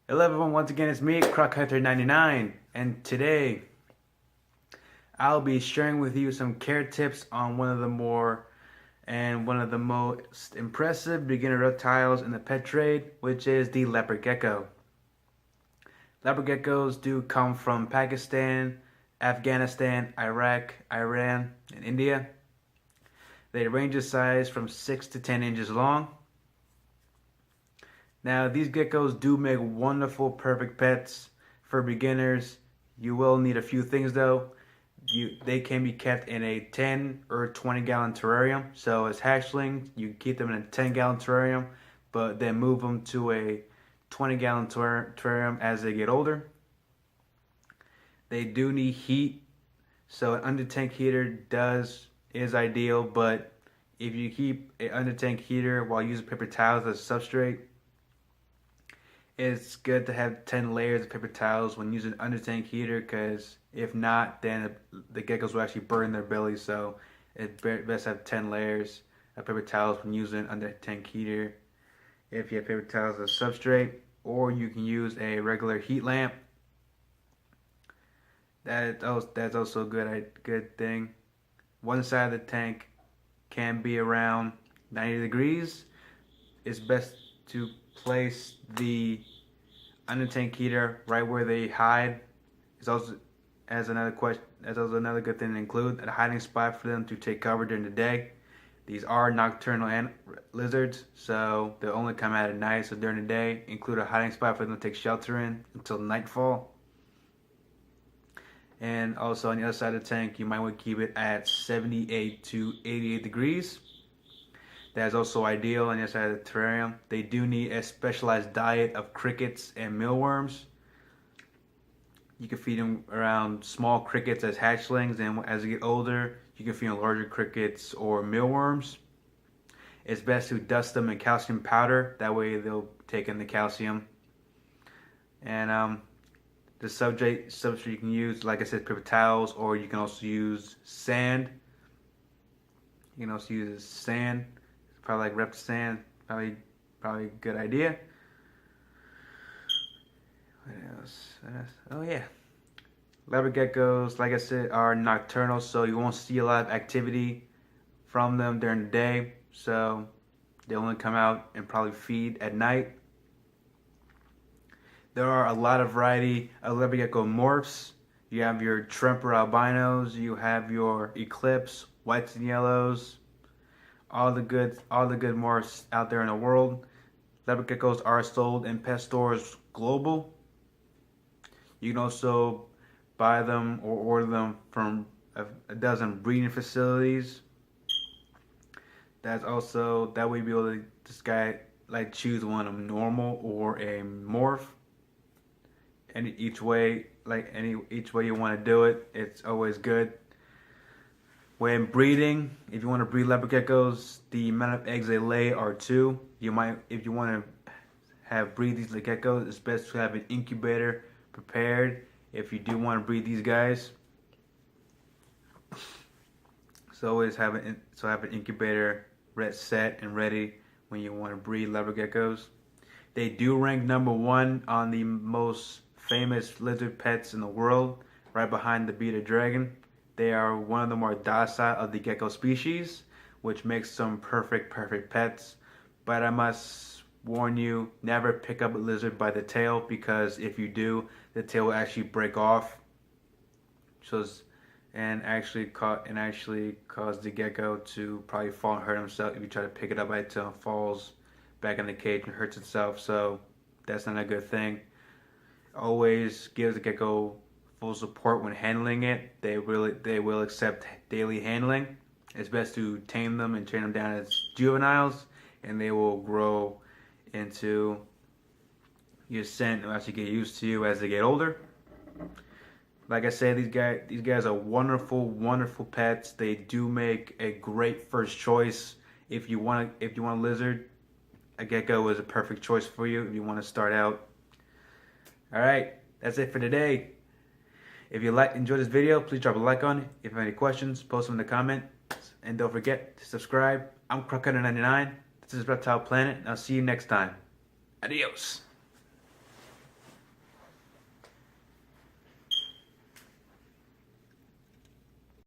Hello everyone, once again it's me, Crockhunter99, and today I'll be sharing with you some care tips on one of the most impressive beginner reptiles in the pet trade, which is the leopard gecko. Leopard geckos do come from Pakistan, Afghanistan, Iraq, Iran, and India. They range in size from 6 to 10 inches long. Now, these geckos do make wonderful, perfect pets for beginners. You will need a few things though. They can be kept in a 10 or 20 gallon terrarium. So as hatchlings, you keep them in a 10 gallon terrarium, but then move them to a 20 gallon terrarium as they get older. They do need heat, so an under tank heater is ideal, but if you keep an under tank heater while using paper towels as a substrate, it's good to have 10 layers of paper towels when using an under tank heater, because if not, then the geckos will actually burn their belly. So it's best to have 10 layers of paper towels when using an under tank heater if you have paper towels as a substrate, or you can use a regular heat lamp. That's also a good thing. One side of the tank can be around 90 degrees. It's best to place the under tank heater right where they hide. It's also another good thing to include a hiding spot for them to take cover during the day. These are nocturnal lizards, so they'll only come out at night. So during the day, include a hiding spot for them to take shelter in until nightfall. And also on the other side of the tank, you might want to keep it at 78 to 88 degrees. That's also ideal on the other side of the terrarium. They do need a specialized diet of crickets and mealworms. You can feed them around small crickets as hatchlings, and as they get older, you can feed them larger crickets or mealworms. It's best to dust them in calcium powder. That way they'll take in the calcium. And the substrate you can use, like I said, paper towels, or you can also use sand. You can also use sand. Probably like reptile sand. Probably a good idea. What else? Oh yeah. Leopard geckos, like I said, are nocturnal, so you won't see a lot of activity from them during the day. So they only come out and probably feed at night. There are a lot of variety of leopard gecko morphs. You have your Tremper albinos, you have your Eclipse, whites and yellows, all the good morphs out there in the world. Leopard geckos are sold in pet stores global. You can also buy them or order them from a dozen breeding facilities. That way you'll be able to choose one of normal or a morph. And each way you want to do it, it's always good. When breeding, if you want to breed leopard geckos, the amount of eggs they lay are 2. If you want to breed these geckos, it's best to have an incubator prepared if you do want to breed these guys. So always have an incubator set and ready when you want to breed leopard geckos. They do rank number 1 on the most famous lizard pets in the world, right behind the bearded dragon. They are one of the more docile of the gecko species, which makes them perfect pets. But I must warn you, never pick up a lizard by the tail, because if you do, the tail will actually break off. And actually cause the gecko to probably fall and hurt himself if you try to pick it up by the tail and falls back in the cage and hurts itself. So that's not a good thing. Always give the gecko full support when handling it. They will accept daily handling. It's best to tame them and train them down as juveniles, and they will grow into your scent and actually get used to you as they get older. Like I said, these guys are wonderful pets. They do make a great first choice. If you want a lizard, a gecko is a perfect choice for you if you want to start out. Alright, that's it for today. If you enjoyed this video, please drop a like on it. If you have any questions, post them in the comments. And don't forget to subscribe. I'm Crockhunter99. This is Reptile Planet, and I'll see you next time. Adios.